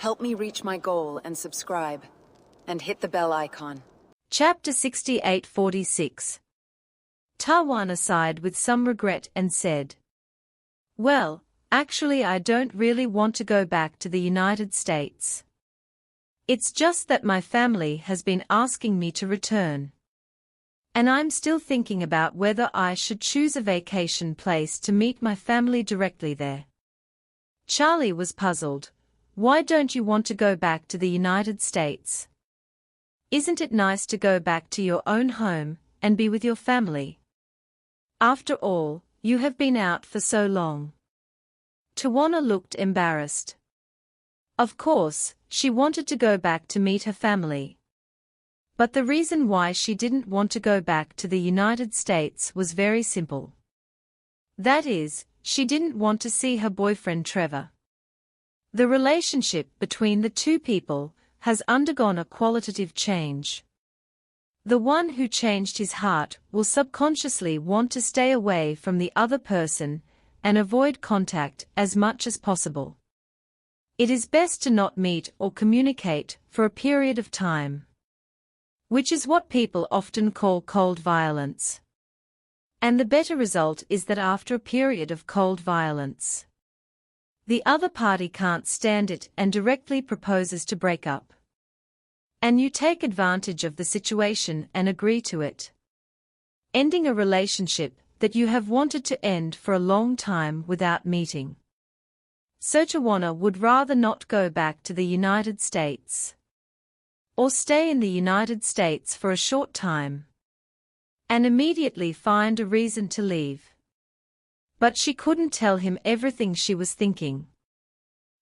Help me reach my goal and subscribe. And hit the bell icon. Chapter 6846. Tawana sighed with some regret and said, "Well, actually I don't really want to go back to the United States. It's just that my family has been asking me to return. And I'm still thinking about whether I should choose a vacation place to meet my family directly there." Charlie was puzzled. "Why don't you want to go back to the United States? Isn't it nice to go back to your own home and be with your family? After all, you have been out for so long." Tawana looked embarrassed. Of course, she wanted to go back to meet her family. But the reason why she didn't want to go back to the United States was very simple. That is, she didn't want to see her boyfriend Trevor. The relationship between the two people has undergone a qualitative change. The one who changed his heart will subconsciously want to stay away from the other person and avoid contact as much as possible. It is best to not meet or communicate for a period of time, which is what people often call cold violence. And the better result is that after a period of cold violence, the other party can't stand it and directly proposes to break up. And you take advantage of the situation and agree to it, ending a relationship that you have wanted to end for a long time without meeting. So Tawana would rather not go back to the United States, or stay in the United States for a short time, and immediately find a reason to leave. But she couldn't tell him everything she was thinking,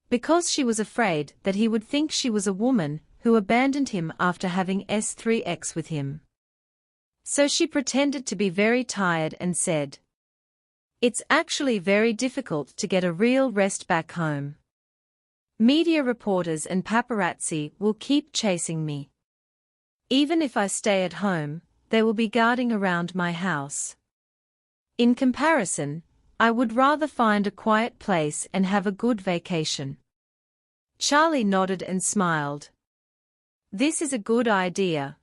because she was afraid that he would think she was a woman who abandoned him after having S3X with him. So she pretended to be very tired and said, "It's actually very difficult to get a real rest back home. Media reporters and paparazzi will keep chasing me. Even if I stay at home, they will be guarding around my house. In comparison, I would rather find a quiet place and have a good vacation." Charlie nodded and smiled. "This is a good idea.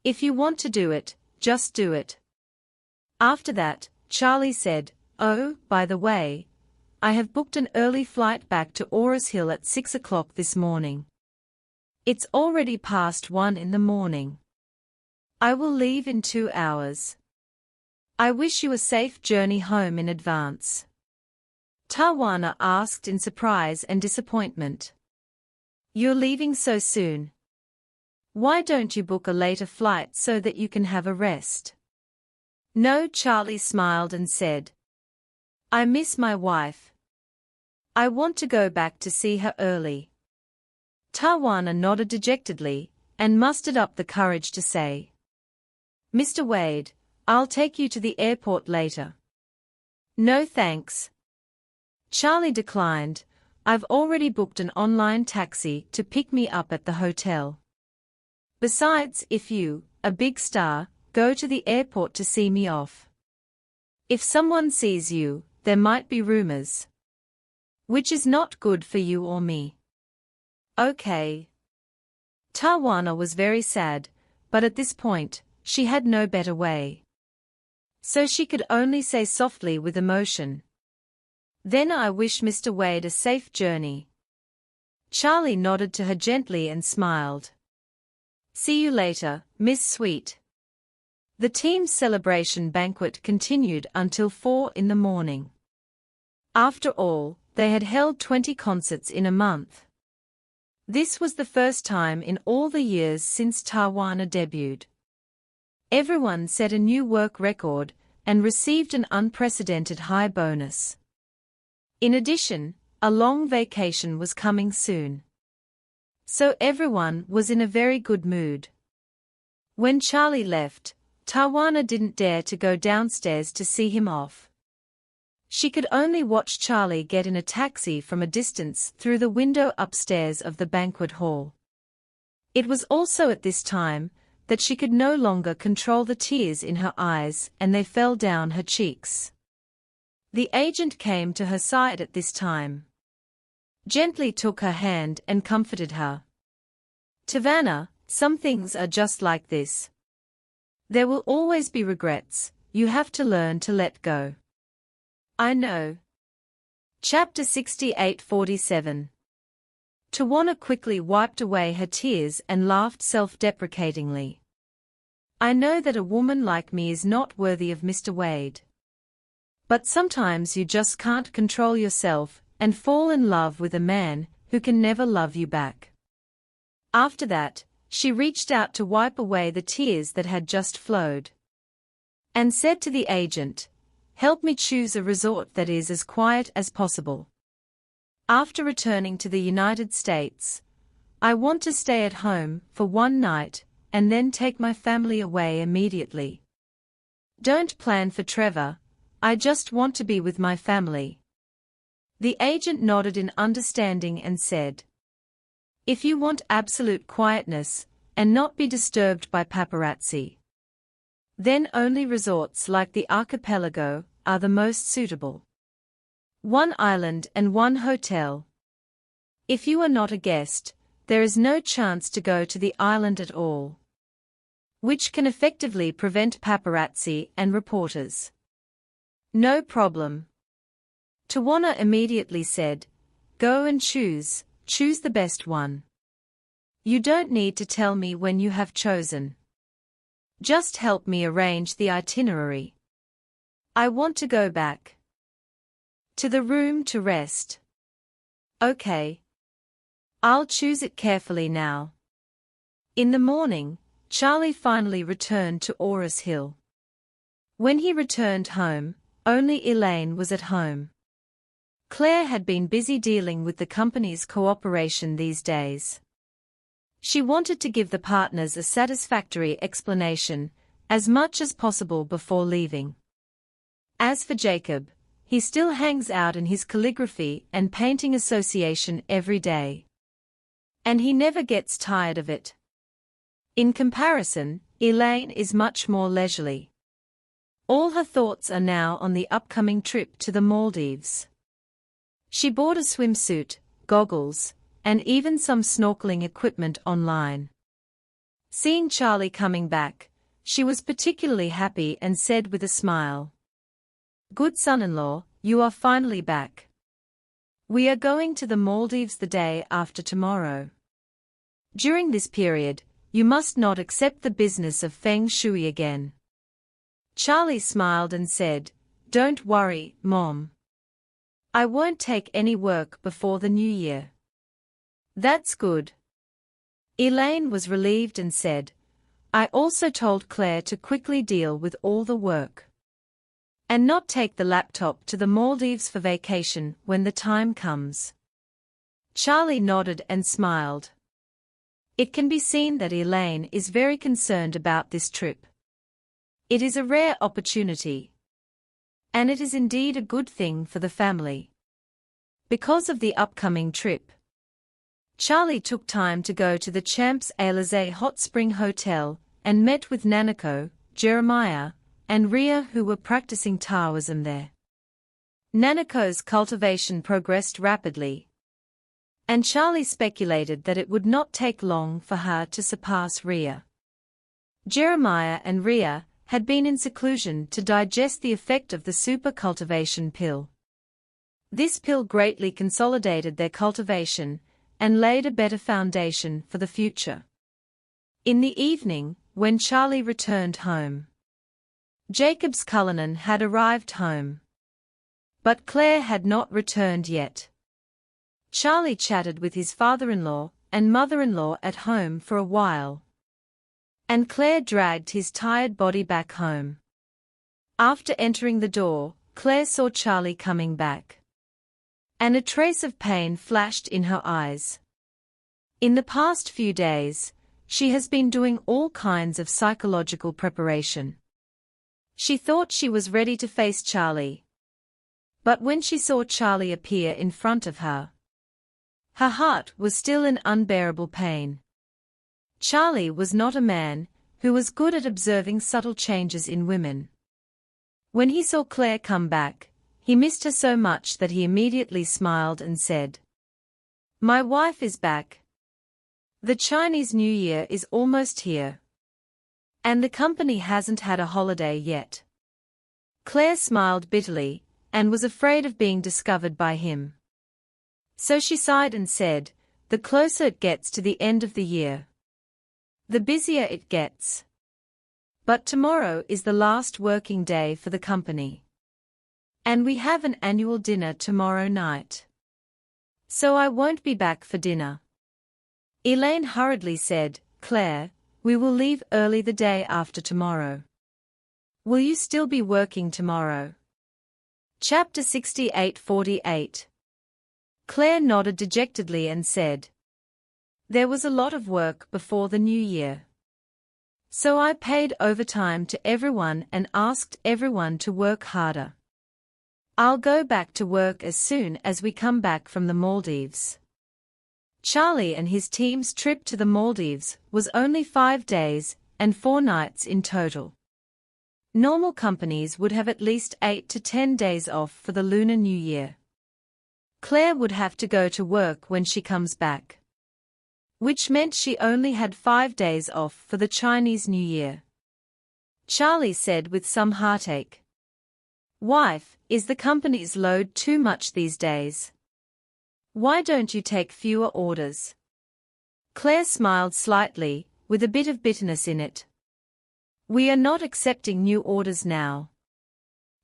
If you want to do it, just do it." After that, Charlie said, "Oh, by the way, I have booked an early flight back to Ores Hill at 6 o'clock this morning. It's already past 1 in the morning. I will leave in 2 hours. I wish you a safe journey home in advance." Tawana asked in surprise and disappointment, "You're leaving so soon? Why don't you book a later flight so that you can have a rest?" "No," Charlie smiled and said, "I miss my wife. I want to go back to see her early." Tawana nodded dejectedly, and mustered up the courage to say, "Mr. Wade, I'll take you to the airport later." "No thanks." Charlie declined. "I've already booked an online taxi to pick me up at the hotel. Besides, if you, a big star, go to the airport to see me off, if someone sees you, there might be rumors, which is not good for you or me." "Okay." Tawana was very sad, but at this point, she had no better way. So she could only say softly with emotion, "Then I wish Mr. Wade a safe journey." Charlie nodded to her gently and smiled. "See you later, Miss Sweet." The team's celebration banquet continued until 4 in the morning. After all, they had held 20 concerts in a month. This was the first time in all the years since Tawana debuted. Everyone set a new work record and received an unprecedented high bonus. In addition, a long vacation was coming soon. So everyone was in a very good mood. When Charlie left, Tawana didn't dare to go downstairs to see him off. She could only watch Charlie get in a taxi from a distance through the window upstairs of the banquet hall. It was also at this time that she could no longer control the tears in her eyes and they fell down her cheeks. The agent came to her side at this time. gently took her hand and comforted her. Tavanna, some things are just like this. There will always be regrets, you have to learn to let go. I know. Chapter 68:47. Tawana quickly wiped away her tears and laughed self-deprecatingly. I know that a woman like me is not worthy of Mr. Wade. But sometimes you just can't control yourself and fall in love with a man who can never love you back. After that, she reached out to wipe away the tears that had just flowed. And said to the agent, help me choose a resort that is as quiet as possible. After returning to the United States, I want to stay at home for one night and then take my family away immediately. Don't plan for Trevor, I just want to be with my family. The agent nodded in understanding and said, if you want absolute quietness, and not be disturbed by paparazzi, then only resorts like the archipelago are the most suitable. One island and one hotel. If you are not a guest, there is no chance to go to the island at all, which can effectively prevent paparazzi and reporters. No problem. Tawana immediately said, go and choose the best one. You don't need to tell me when you have chosen. Just help me arrange the itinerary. I want to go back to the room to rest. Okay. I'll choose it carefully now. In the morning, Charlie finally returned to Oris Hill. When he returned home, only Elaine was at home. Claire had been busy dealing with the company's cooperation these days. She wanted to give the partners a satisfactory explanation, as much as possible before leaving. As for Jacob, he still hangs out in his calligraphy and painting association every day. And he never gets tired of it. In comparison, Elaine is much more leisurely. All her thoughts are now on the upcoming trip to the Maldives. She bought a swimsuit, goggles, and even some snorkeling equipment online. Seeing Charlie coming back, she was particularly happy and said with a smile, good son-in-law, you are finally back. We are going to the Maldives the day after tomorrow. During this period, you must not accept the business of feng shui again. Charlie smiled and said, don't worry, Mom. I won't take any work before the new year. That's good. Elaine was relieved and said, I also told Claire to quickly deal with all the work. And not take the laptop to the Maldives for vacation when the time comes. Charlie nodded and smiled. It can be seen that Elaine is very concerned about this trip. It is a rare opportunity. And it is indeed a good thing for the family. Because of the upcoming trip, Charlie took time to go to the Champs-Élysées Hot Spring Hotel and met with Nanako, Jeremiah, and Ria, who were practicing Taoism there. Nanako's cultivation progressed rapidly, and Charlie speculated that it would not take long for her to surpass Ria. Jeremiah and Ria had been in seclusion to digest the effect of the super cultivation pill. This pill greatly consolidated their cultivation and laid a better foundation for the future. In the evening, when Charlie returned home, Jacob's Cullinan had arrived home. But Claire had not returned yet. Charlie chatted with his father-in-law and mother-in-law at home for a while. And Claire dragged his tired body back home. After entering the door, Claire saw Charlie coming back. And a trace of pain flashed in her eyes. In the past few days, she has been doing all kinds of psychological preparation. She thought she was ready to face Charlie. But when she saw Charlie appear in front of her, her heart was still in unbearable pain. Charlie was not a man who was good at observing subtle changes in women. When he saw Claire come back, he missed her so much that he immediately smiled and said, My wife is back. The Chinese New Year is almost here. And the company hasn't had a holiday yet. Claire smiled bitterly, and was afraid of being discovered by him. So she sighed and said, "The closer it gets to the end of the year, the busier it gets. But tomorrow is the last working day for the company. And we have an annual dinner tomorrow night. So I won't be back for dinner." Elaine hurriedly said, "Claire, we will leave early the day after tomorrow. Will you still be working tomorrow?" Chapter 68:48. Claire nodded dejectedly and said, "There was a lot of work before the new year. So I paid overtime to everyone and asked everyone to work harder. I'll go back to work as soon as we come back from the Maldives." Charlie and his team's trip to the Maldives was only 5 days and 4 nights in total. Normal companies would have at least 8 to 10 days off for the Lunar New Year. Claire would have to go to work when she comes back, which meant she only had 5 days off for the Chinese New Year. Charlie said with some heartache, "Wife, is the company's load too much these days? Why don't you take fewer orders?" Claire smiled slightly, with a bit of bitterness in it. "We are not accepting new orders now.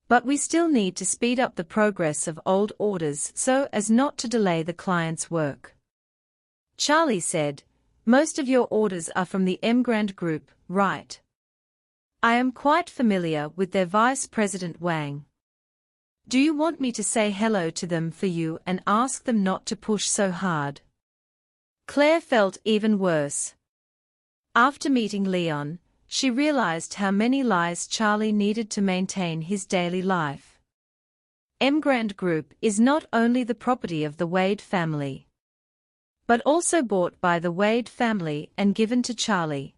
But we still need to speed up the progress of old orders so as not to delay the client's work." Charlie said, "Most of your orders are from the Emgrand Group, right? I am quite familiar with their Vice President Wang. Do you want me to say hello to them for you and ask them not to push so hard?" Claire felt even worse. After meeting Leon, she realized how many lies Charlie needed to maintain his daily life. Emgrand Group is not only the property of the Wade family, but also bought by the Wade family and given to Charlie.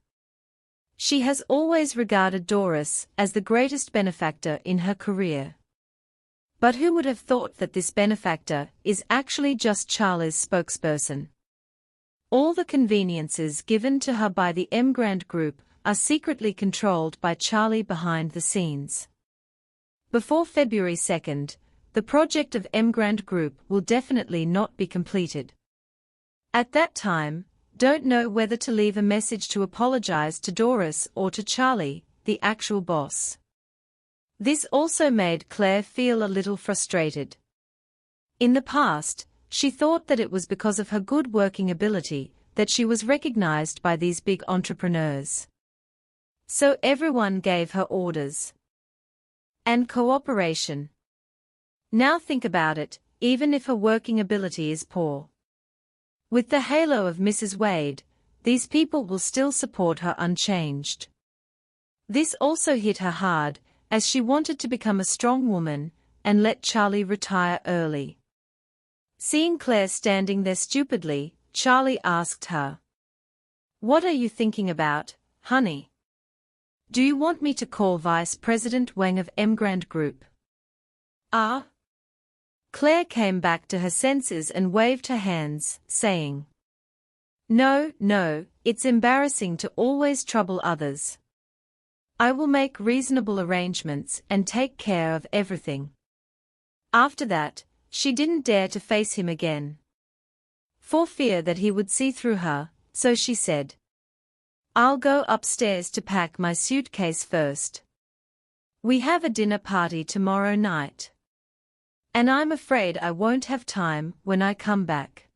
She has always regarded Doris as the greatest benefactor in her career. But who would have thought that this benefactor is actually just Charlie's spokesperson? All the conveniences given to her by the Emgrand Group are secretly controlled by Charlie behind the scenes. Before February 2nd, the project of Emgrand Group will definitely not be completed. At that time, don't know whether to leave a message to apologize to Doris or to Charlie, the actual boss. This also made Claire feel a little frustrated. In the past, she thought that it was because of her good working ability that she was recognized by these big entrepreneurs. So everyone gave her orders and cooperation. Now think about it, even if her working ability is poor. With the halo of Mrs. Wade, these people will still support her unchanged. This also hit her hard, as she wanted to become a strong woman and let Charlie retire early. Seeing Claire standing there stupidly, Charlie asked her, "What are you thinking about, honey? Do you want me to call Vice President Wang of Emgrand Group?" "Ah?" Claire came back to her senses and waved her hands, saying, "No, no, it's embarrassing to always trouble others. I will make reasonable arrangements and take care of everything." After that, she didn't dare to face him again, for fear that he would see through her, so she said, "I'll go upstairs to pack my suitcase first. We have a dinner party tomorrow night. And I'm afraid I won't have time when I come back."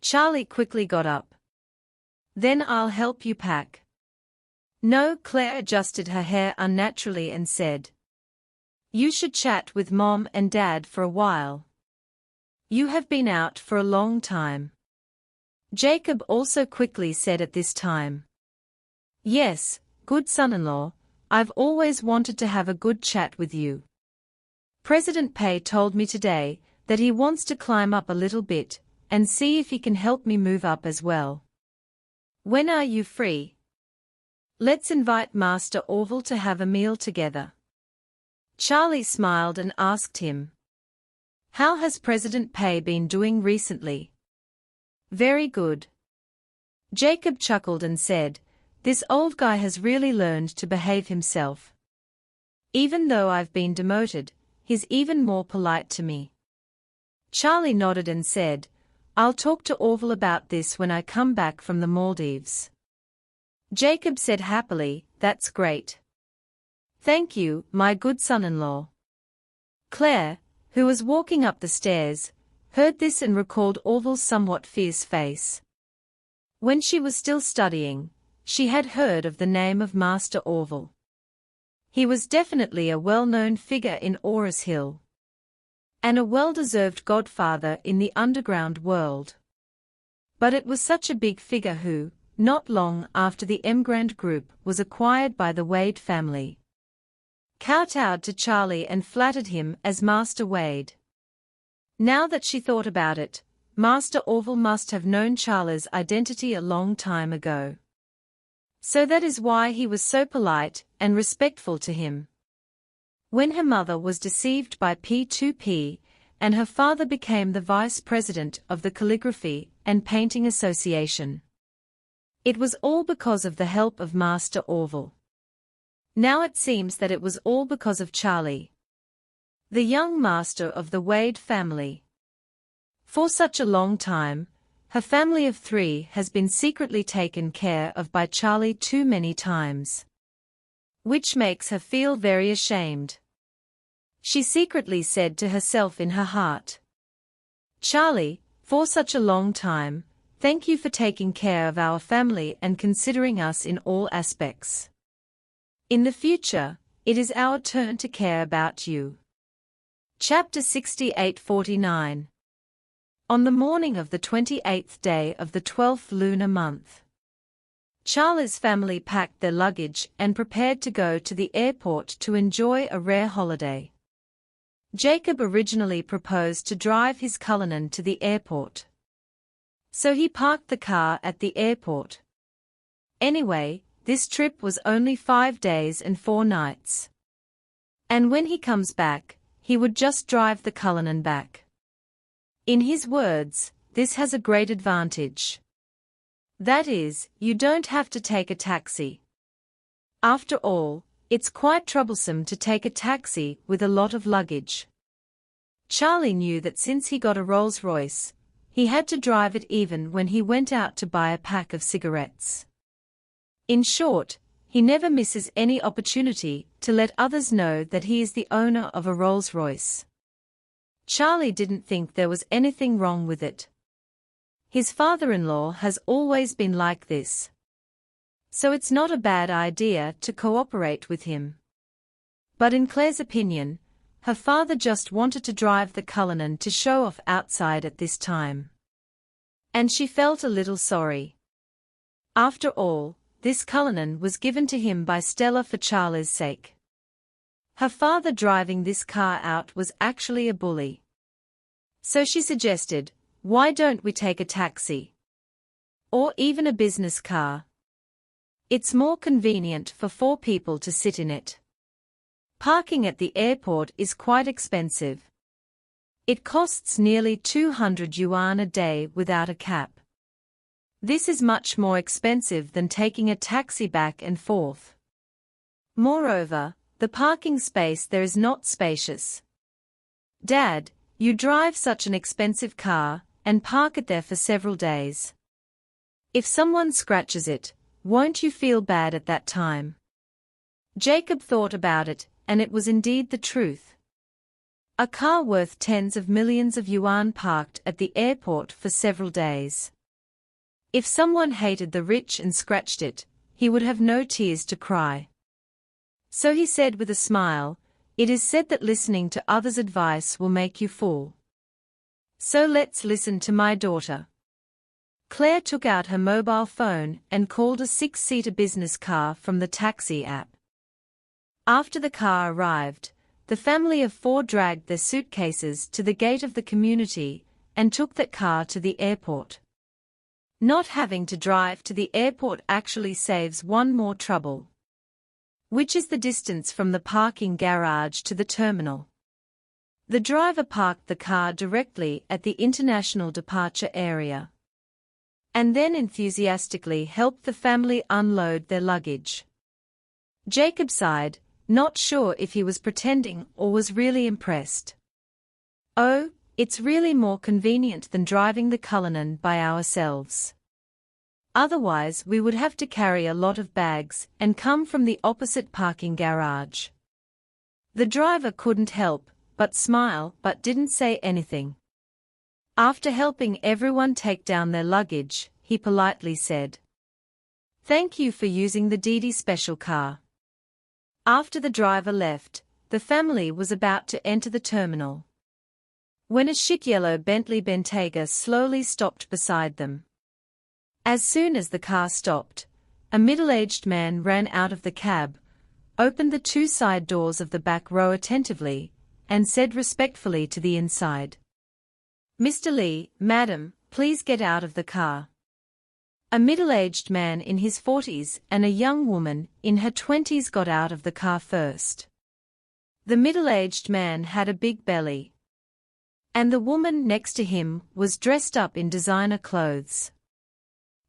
Charlie quickly got up. "Then I'll help you pack." "No," Claire adjusted her hair unnaturally and said, "You should chat with Mom and Dad for a while. You have been out for a long time." Jacob also quickly said at this time, "Yes, good son-in-law, I've always wanted to have a good chat with you. President Pei told me today that he wants to climb up a little bit and see if he can help me move up as well. When are you free? Let's invite Master Orville to have a meal together." Charlie smiled and asked him, "How has President Pei been doing recently?" Very good. Jacob chuckled and said, "This old guy has really learned to behave himself. Even though I've been demoted, he's even more polite to me." Charlie nodded and said, "I'll talk to Orville about this when I come back from the Maldives." Jacob said happily, "That's great. Thank you, my good son-in-law." Claire, who was walking up the stairs, heard this and recalled Orville's somewhat fierce face. When she was still studying, she had heard of the name of Master Orville. He was definitely a well-known figure in Oris Hill, and a well-deserved godfather in the underground world. But it was such a big figure who, not long after the Emgrand Group was acquired by the Wade family, kowtowed to Charlie and flattered him as Master Wade. Now that she thought about it, Master Orville must have known Charlie's identity a long time ago. So that is why he was so polite and respectful to him. When her mother was deceived by P2P, and her father became the vice president of the Calligraphy and Painting Association, it was all because of the help of Master Orville. Now it seems that it was all because of Charlie, the young master of the Wade family. For such a long time, her family of 3 has been secretly taken care of by Charlie too many times, which makes her feel very ashamed. She secretly said to herself in her heart, "Charlie, for such a long time, thank you for taking care of our family and considering us in all aspects. In the future, it is our turn to care about you." Chapter 68-49. On the morning of the 28th day of the 12th lunar month, Charlie's family packed their luggage and prepared to go to the airport to enjoy a rare holiday. Jacob originally proposed to drive his Cullinan to the airport, so he parked the car at the airport. Anyway, this trip was only 5 days and 4 nights. And when he comes back, he would just drive the Cullinan back. In his words, this has a great advantage. That is, you don't have to take a taxi. After all, it's quite troublesome to take a taxi with a lot of luggage. Charlie knew that since he got a Rolls-Royce, he had to drive it even when he went out to buy a pack of cigarettes. In short, he never misses any opportunity to let others know that he is the owner of a Rolls-Royce. Charlie didn't think there was anything wrong with it. His father-in-law has always been like this, so it's not a bad idea to cooperate with him. But in Claire's opinion, her father just wanted to drive the Cullinan to show off outside at this time, and she felt a little sorry. After all, this Cullinan was given to him by Stella for Charlie's sake. Her father driving this car out was actually a bully. So she suggested, "Why don't we take a taxi? Or even a business car? It's more convenient for 4 people to sit in it. Parking at the airport is quite expensive. It costs nearly 200 yuan a day without a cap. This is much more expensive than taking a taxi back and forth. Moreover, the parking space there is not spacious. Dad, you drive such an expensive car, and park it there for several days. If someone scratches it, won't you feel bad at that time?" Jacob thought about it, and it was indeed the truth. A car worth tens of millions of yuan parked at the airport for several days. If someone hated the rich and scratched it, he would have no tears to cry. So he said with a smile, "It is said that listening to others' advice will make you fool. So let's listen to my daughter." Claire took out her mobile phone and called a 6-seater business car from the taxi app. After the car arrived, the family of 4 dragged their suitcases to the gate of the community and took that car to the airport. Not having to drive to the airport actually saves one more trouble, which is the distance from the parking garage to the terminal. The driver parked the car directly at the international departure area. and then enthusiastically helped the family unload their luggage. Jacob sighed, not sure if he was pretending or was really impressed. "Oh, it's really more convenient than driving the Cullinan by ourselves. Otherwise we would have to carry a lot of bags and come from the opposite parking garage." The driver couldn't help but smile but didn't say anything. After helping everyone take down their luggage, he politely said, "Thank you for using the Didi special car." After the driver left, the family was about to enter the terminal, when a chic yellow Bentley Bentayga slowly stopped beside them. As soon as the car stopped, a middle-aged man ran out of the cab, opened the two side doors of the back row attentively, and said respectfully to the inside, "Mr. Lee, madam, please get out of the car." A middle-aged man in his 40s and a young woman in her 20s got out of the car first. The middle-aged man had a big belly, and the woman next to him was dressed up in designer clothes.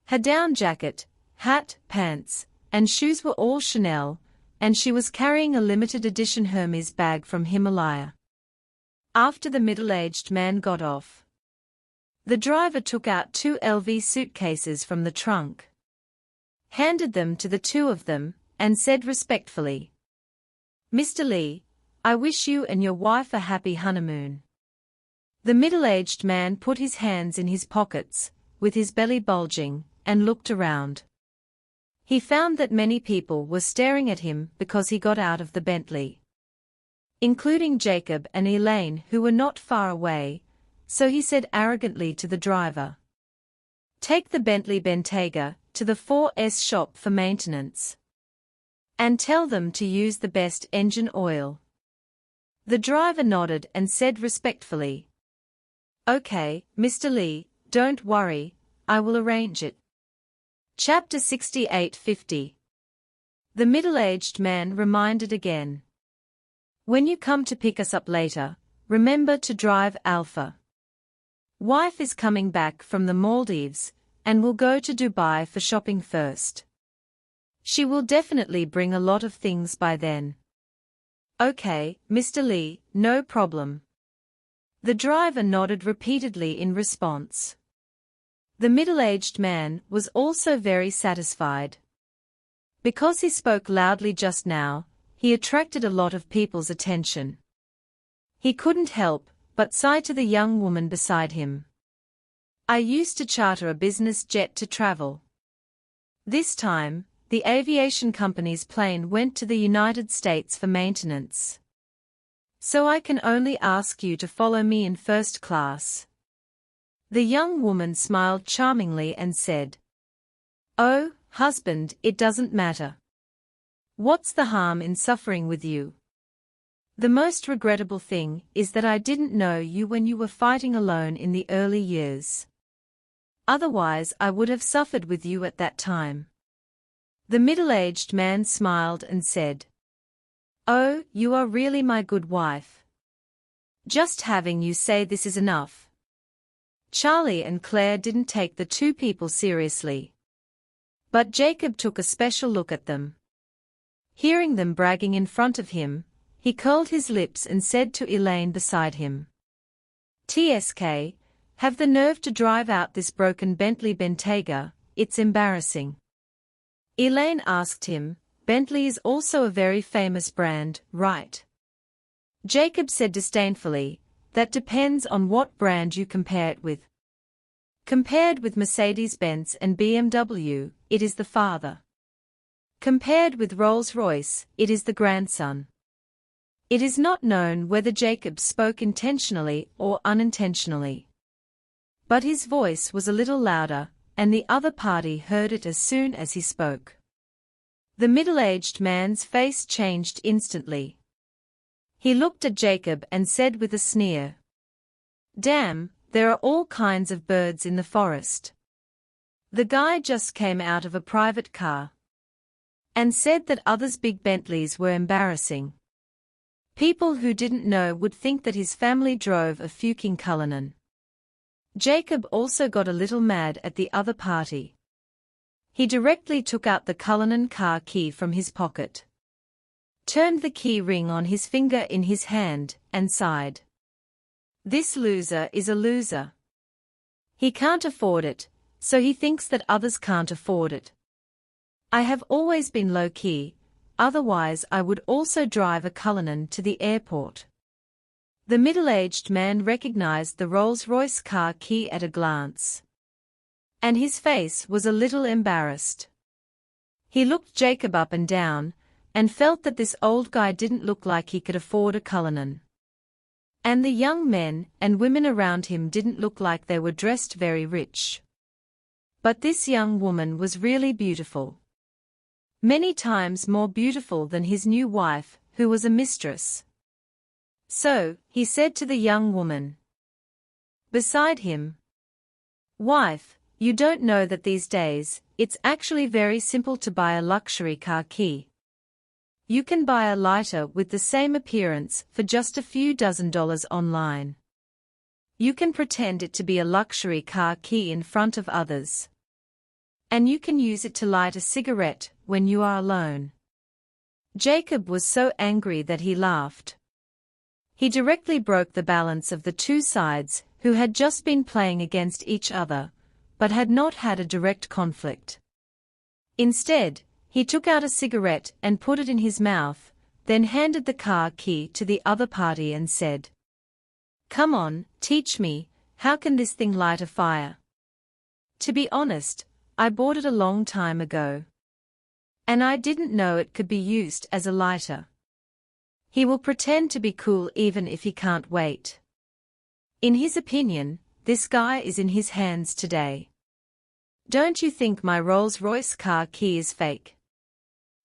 Her down jacket, hat, pants, and shoes were all Chanel, and she was carrying a limited edition Hermes bag from Himalaya. After the middle-aged man got off, the driver took out 2 LV suitcases from the trunk, handed them to the two of them, and said respectfully, "Mr. Lee, I wish you and your wife a happy honeymoon." The middle-aged man put his hands in his pockets, with his belly bulging, and looked around. He found that many people were staring at him because he got out of the Bentley, including Jacob and Elaine, who were not far away. So he said arrogantly to the driver, "Take the Bentley Bentayga to the 4S shop for maintenance, and tell them to use the best engine oil." The driver nodded and said respectfully, "Okay, Mr. Lee, don't worry, I will arrange it." Chapter 68:50. The middle-aged man reminded again, "When you come to pick us up later, remember to drive Alpha. Wife is coming back from the Maldives, and will go to Dubai for shopping first. She will definitely bring a lot of things by then." "Okay, Mr. Lee, no problem." The driver nodded repeatedly in response. The middle-aged man was also very satisfied. Because he spoke loudly just now, he attracted a lot of people's attention. He couldn't help but sigh to the young woman beside him. "I used to charter a business jet to travel. This time, the aviation company's plane went to the United States for maintenance. So I can only ask you to follow me in first class." The young woman smiled charmingly and said, "Oh, husband, it doesn't matter. What's the harm in suffering with you? The most regrettable thing is that I didn't know you when you were fighting alone in the early years. Otherwise I would have suffered with you at that time." The middle-aged man smiled and said, "Oh, you are really my good wife. Just having you say this is enough." Charlie and Claire didn't take the two people seriously, but Jacob took a special look at them. Hearing them bragging in front of him, he curled his lips and said to Elaine beside him, "TSK, have the nerve to drive out this broken Bentley Bentayga, it's embarrassing." Elaine asked him, "Bentley is also a very famous brand, right?" Jacob said disdainfully, "That depends on what brand you compare it with. Compared with Mercedes-Benz and BMW, it is the father. Compared with Rolls-Royce, it is the grandson." It is not known whether Jacob spoke intentionally or unintentionally, but his voice was a little louder, and the other party heard it as soon as he spoke. The middle-aged man's face changed instantly. He looked at Jacob and said with a sneer, "Damn, there are all kinds of birds in the forest." The guy just came out of a private car and said that others' big Bentleys were embarrassing. People who didn't know would think that his family drove a Fuking Cullinan. Jacob also got a little mad at the other party. He directly took out the Cullinan car key from his pocket, turned the key ring on his finger in his hand, and sighed. This loser is a loser. He can't afford it, so he thinks that others can't afford it. I have always been low-key, otherwise I would also drive a Cullinan to the airport. The middle-aged man recognized the Rolls-Royce car key at a glance, and his face was a little embarrassed. He looked Jacob up and down, and felt that this old guy didn't look like he could afford a Cullinan. And the young men and women around him didn't look like they were dressed very rich. But this young woman was really beautiful. Many times more beautiful than his new wife, who was a mistress. So, he said to the young woman beside him, "Wife, you don't know that these days, it's actually very simple to buy a luxury car key. You can buy a lighter with the same appearance for just a few $dozen online. You can pretend it to be a luxury car key in front of others. And you can use it to light a cigarette when you are alone." Jacob was so angry that he laughed. He directly broke the balance of the two sides who had just been playing against each other, but had not had a direct conflict. Instead, he took out a cigarette and put it in his mouth, then handed the car key to the other party and said, "Come on, teach me, how can this thing light a fire? To be honest, I bought it a long time ago. And I didn't know it could be used as a lighter." He will pretend to be cool even if he can't wait. In his opinion, this guy is in his hands today. Don't you think my Rolls-Royce car key is fake?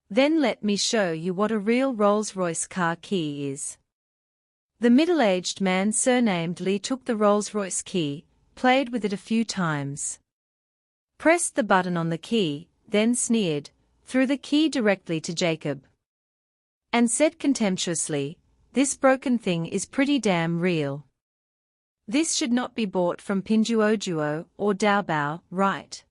Then let me show you what a real Rolls-Royce car key is. The middle-aged man surnamed Lee took the Rolls-Royce key, played with it a few times, pressed the button on the key, then sneered, threw the key directly to Jacob, and said contemptuously, "This broken thing is pretty damn real. This should not be bought from Pinduoduo or Taobao, right?